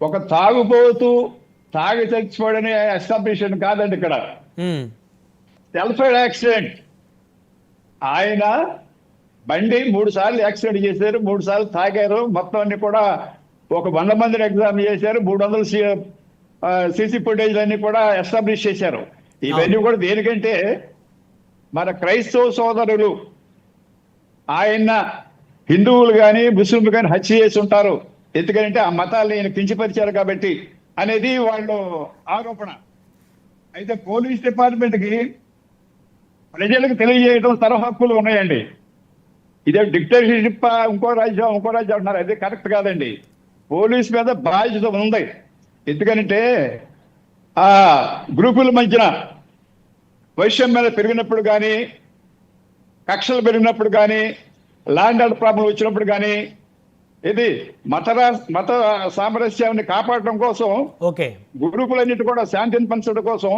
ఒక తాగుబోతూ తాగి చచ్చిపోవడని ఎస్టాబ్లిషన్ కాదండి ఇక్కడ. ఉమ్, సెల్ఫ్ యాక్సిడెంట్. ఆయన బండి 3 సార్లు యాక్సిడెంట్ చేశారు, 3 సార్లు తాగారు, మొత్తం అన్ని కూడా ఒక 100 మందిని ఎగ్జామ్ చేశారు, 300 సీసీ ఫుటేజ్ అన్ని కూడా ఎస్టాబ్లిష్ చేశారు. ఇవన్నీ కూడా దేనికంటే మన క్రైస్తవ సోదరులు ఆయన హిందువులు కానీ ముస్లింలు కానీ హత్య చేసి ఉంటారు, ఎందుకంటే ఆ మతాల్ని ఈయన కించపరిచారు కాబట్టి అనేది వాళ్ళు ఆరోపణ. అయితే పోలీస్ డిపార్ట్మెంట్కి ప్రజలకు తెలియజేయడం తన హక్కులు ఉన్నాయండి. ఇదే డిక్టేటర్షిప్, ఇంకో రాజ్యం అంటున్నారు, అది కరెక్ట్ కాదండి. పోలీస్ మీద బాధ్యత ఉంది. ఎందుకంటే ఆ గ్రూపుల మధ్యన వైషమ్యం మీద పెరిగినప్పుడు కానీ, కక్షలు పెరిగినప్పుడు కానీ, ల్యాండ్ ఆర్డర్ ప్రాబ్లం వచ్చినప్పుడు కానీ, ఇది మత సామరస్యాన్ని కాపాడటం కోసం ఓకే గ్రూపులన్నిటి కూడా శాంతిని పంచడం కోసం